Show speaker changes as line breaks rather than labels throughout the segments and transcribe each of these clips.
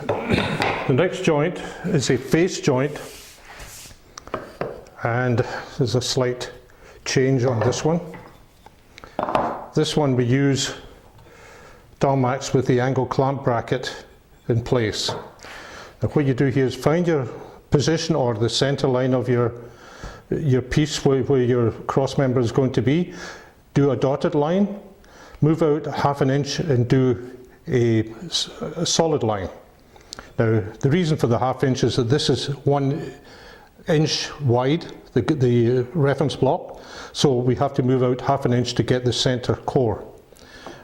The next joint is a face joint, and there's a slight change on this one. This one we use Dowelmax with the angle clamp bracket in place. Now what you do here is find your position or the center line of your piece where your cross member is going to be. Do a dotted line, move out 1/2 inch and do a solid line. Now the reason for the 1/2 inch is that this is 1 inch wide, the reference block, so we have to move out 1/2 inch to get the center core.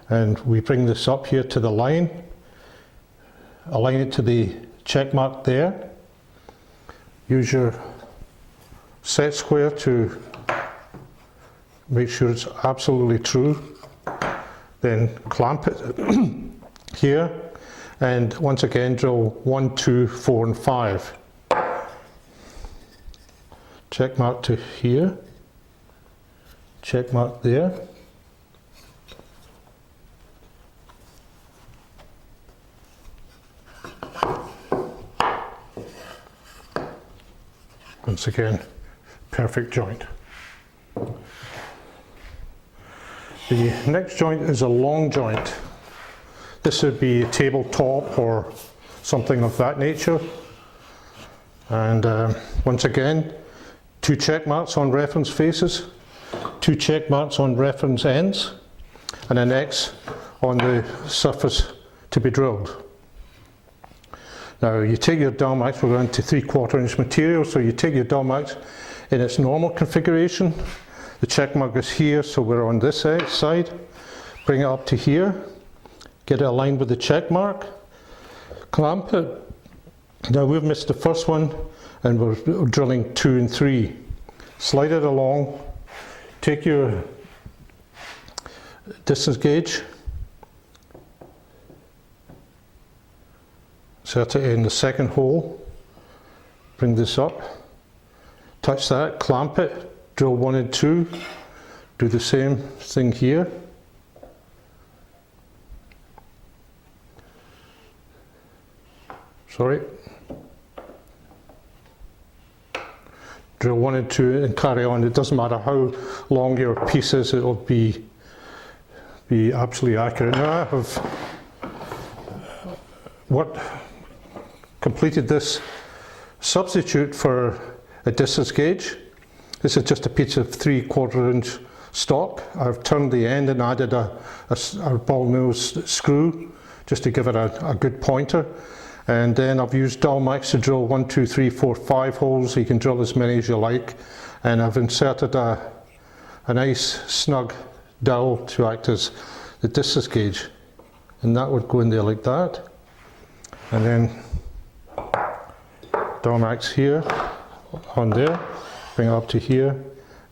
And we bring this up here to the line, align it to the check mark there, use your set square to make sure it's absolutely true, then clamp it here, and once again drill 1, 2, 4 and 5. Check mark to here, check mark there. Once again, perfect joint. The next joint is a long joint. This would be a tabletop or something of that nature. And once again, 2 check marks on reference faces, 2 check marks on reference ends, and an X on the surface to be drilled. Now you take your Dowelmax, we're going to 3/4 inch material, so you take your Dowelmax in its normal configuration. The check mark is here, so we're on this side. Bring it up to here, get it aligned with the check mark, clamp it. Now we've missed the first one and we're drilling 2 and 3. Slide it along, take your distance gauge, set it in the second hole, bring this up, touch that, clamp it, drill 1 and 2, do the same thing here. Sorry. Drill 1 and 2 and carry on. It doesn't matter how long your piece is, it will be absolutely accurate. Now I have completed this substitute for a distance gauge. This is just a piece of 3/4 inch stock. I've turned the end and added a ball nose screw just to give it a good pointer. And then I've used Dowelmax to drill 1, 2, 3, 4, 5 holes. You can drill as many as you like. And I've inserted a nice snug dowel to act as the distance gauge. And that would go in there like that. And then Dowelmax here, on there, bring it up to here,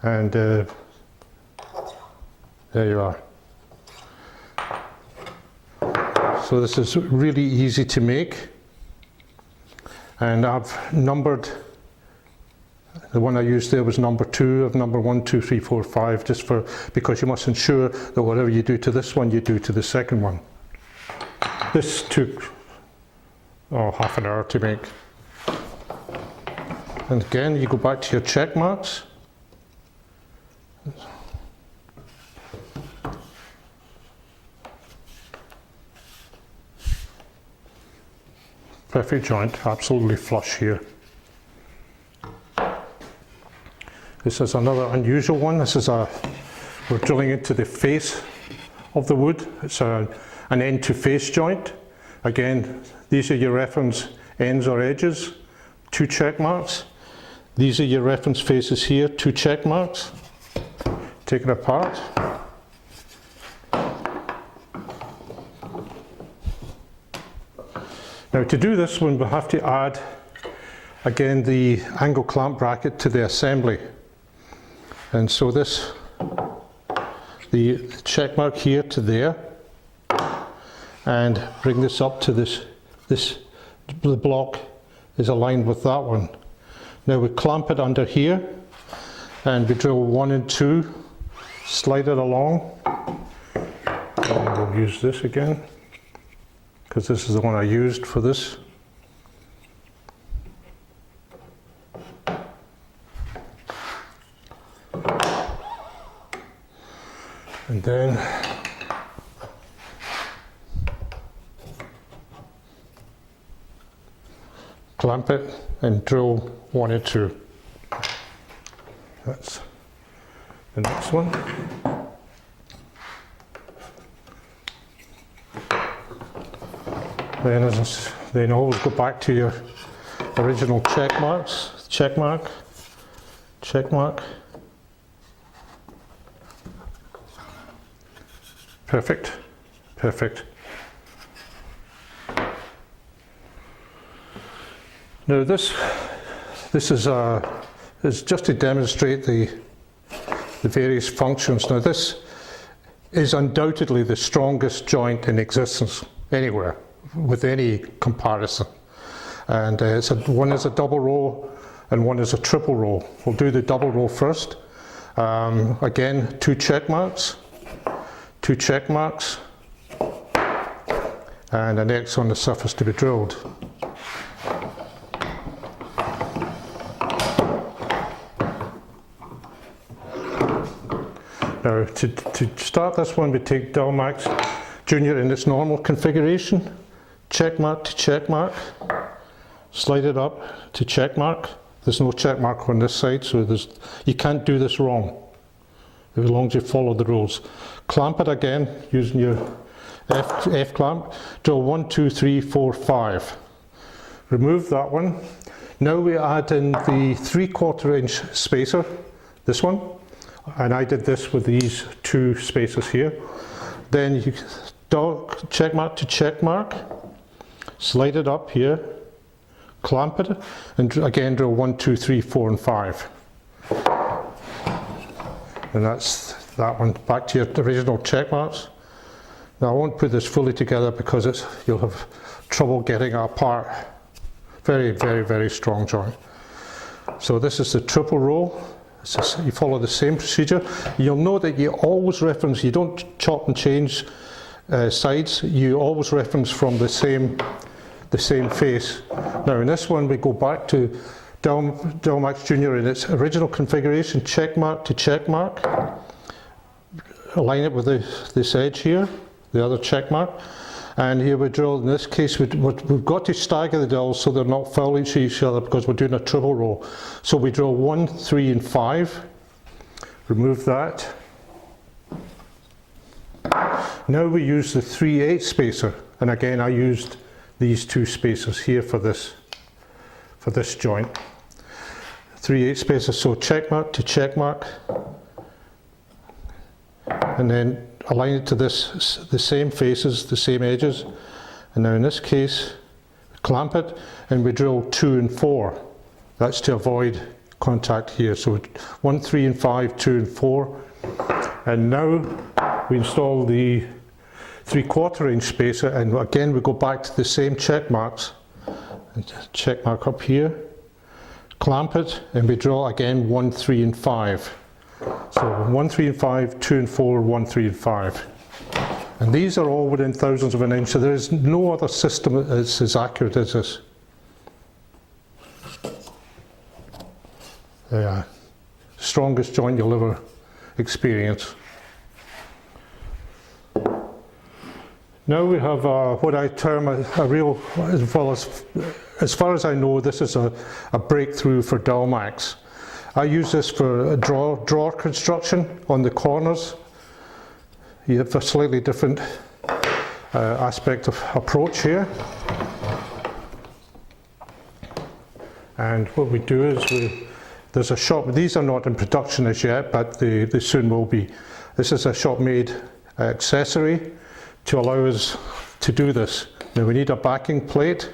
and there you are. So this is really easy to make. And I've numbered, the one I used there was number 2, of number 1, 2, 3, 4, 5, just because you must ensure that whatever you do to this one, you do to the second one. This took, 1/2 hour to make. And again, you go back to your check marks. Perfect joint, absolutely flush here. This is another unusual one. This is we're drilling into the face of the wood. It's an end to face joint. Again, these are your reference ends or edges, 2 check marks. These are your reference faces here, 2 check marks. Take it apart. Now to do this one, we'll have to add, again, the angle clamp bracket to the assembly. And so the check mark here to there, and bring this up to the block is aligned with that one. Now we clamp it under here, and we drill 1 and 2, slide it along, and we'll use this again, because this is the one I used for this And then clamp it and drill 1 and 2. That's the next one. Then always go back to your original check marks. Check mark, check mark. Perfect, perfect. Now this is just to demonstrate the various functions. Now this is undoubtedly the strongest joint in existence anywhere with any comparison. And one is a double row and one is a triple row. We'll do the double row first. Again, 2 check marks, 2 check marks, and an X on the surface to be drilled. Now, to start this one, we take Dowelmax Jr in its normal configuration, check mark to check mark, slide it up to check mark. There's no check mark on this side, so you can't do this wrong, as long as you follow the rules. Clamp it again using your F clamp, drill 1, 2, 3, 4, 5. Remove that one. Now we add in the 3/4 inch spacer, this one. And I did this with these 2 spacers here. Then you check mark to check mark, slide it up here, clamp it, and again drill 1, 2, 3, 4, and 5. And that's that one. Back to your original check marks. Now I won't put this fully together because you'll have trouble getting it apart. Very, very, very strong joint. So this is the triple row. You follow the same procedure. You'll know that you always reference, you don't chop and change sides, you always reference from the same face. Now in this one we go back to Dowelmax Jr in its original configuration, check mark to check mark, align it with this edge here, the other check mark, and here we drill. In this case we've got to stagger the dowels so they're not fouling to each other because we're doing a triple row. So we drill 1, 3, and 5. Remove that. Now we use the 3/8 spacer, and again I used these 2 spacers here for this joint. 3/8 spacer, so check mark to check mark, and then align it to the same faces, the same edges. And now in this case, clamp it, and we drill 2 and 4. That's to avoid contact here. So 1, 3, and 5, 2 and 4. And now we install the 3/4 inch spacer, and again we go back to the same check marks. And check mark up here, clamp it, and we drill again 1, 3, and 5. So 1, 3, and 5, 2 and 4, 1, 3, and 5. And these are all within thousandths of an inch, so there is no other system that's as accurate as this. Yeah, strongest joint you'll ever experience. Now we have what I term a real, as far as I know, this is a breakthrough for Dowelmax. I use this for a drawer construction on the corners. You have a slightly different aspect of approach here. And what we do is there's a shop, these are not in production as yet, but they soon will be. This is a shop-made accessory to allow us to do this. Now we need a backing plate.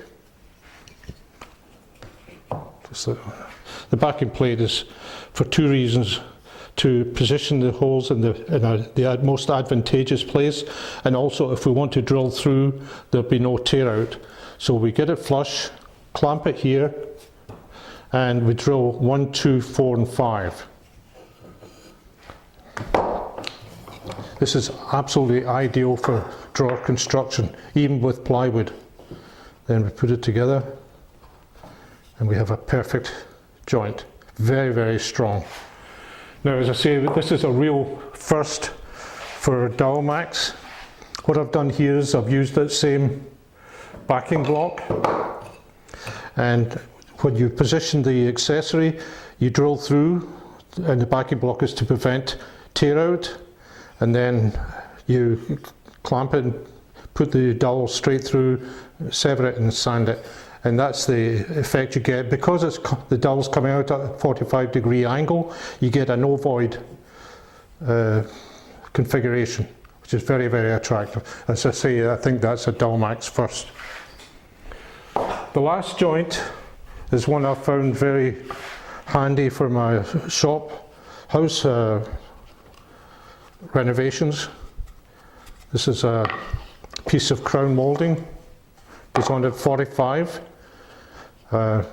The backing plate is for 2 reasons: to position the holes in the most advantageous place, and also if we want to drill through, there'll be no tear out. So we get it flush, clamp it here, and we drill 1, 2, 4, and 5. This is absolutely ideal for drawer construction, even with plywood. Then we put it together, and we have a perfect joint. Very, very strong. Now, as I say, this is a real first for Dowelmax. What I've done here is I've used that same backing block, and when you position the accessory, you drill through, and the backing block is to prevent tear out, and then you clamp it and put the dowel straight through, sever it and sand it, and that's the effect you get. Because the dowel's coming out at a 45-degree angle, you get an ovoid configuration, which is very, very attractive. As I say, I think that's a Dowelmax first. The last joint is one I found very handy for my house renovations. This is a piece of crown moulding, goes on at 45. If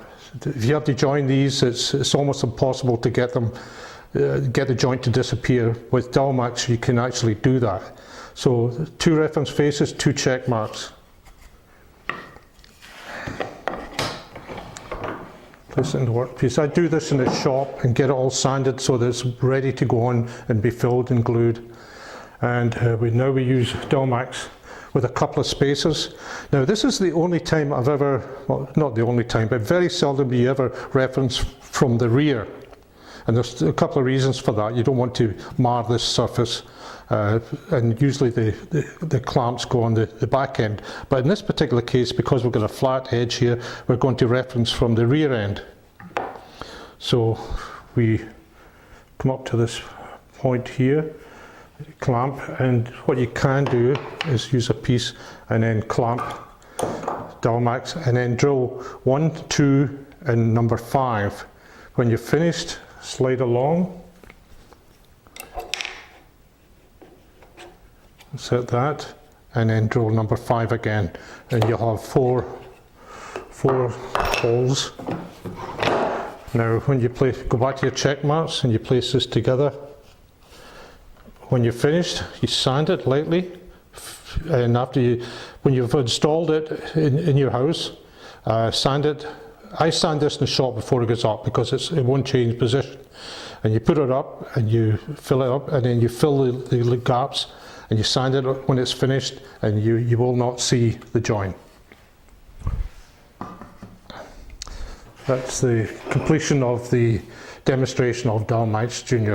you have to join these, it's almost impossible to get the joint to disappear. With Dowelmax you can actually do that. So 2 reference faces, 2 check marks. Place it in the workpiece. I do this in the shop and get it all sanded so that it's ready to go on and be filled and glued. And now we use Dowelmax with a couple of spacers. Now this is the only time I've ever, well not the only time, but very seldom do you ever reference from the rear. And there's a couple of reasons for that. You don't want to mar this surface, and usually the clamps go on the back end. But in this particular case, because we've got a flat edge here, we're going to reference from the rear end. So we come up to this point here, clamp, and what you can do is use a piece and then clamp Dowelmax and then drill 1, 2 and number 5. When you're finished, slide along, set that, and then drill number 5 again, and you'll have four holes. Now when you go back to your check marks and you place this together, when you're finished, you sand it lightly, and when you've installed it in your house, sand it. I sand this in the shop before it goes up because it won't change position. And you put it up and you fill it up, and then you fill the gaps and you sand it when it's finished, and you will not see the join. That's the completion of the demonstration of Dowelmax Jr.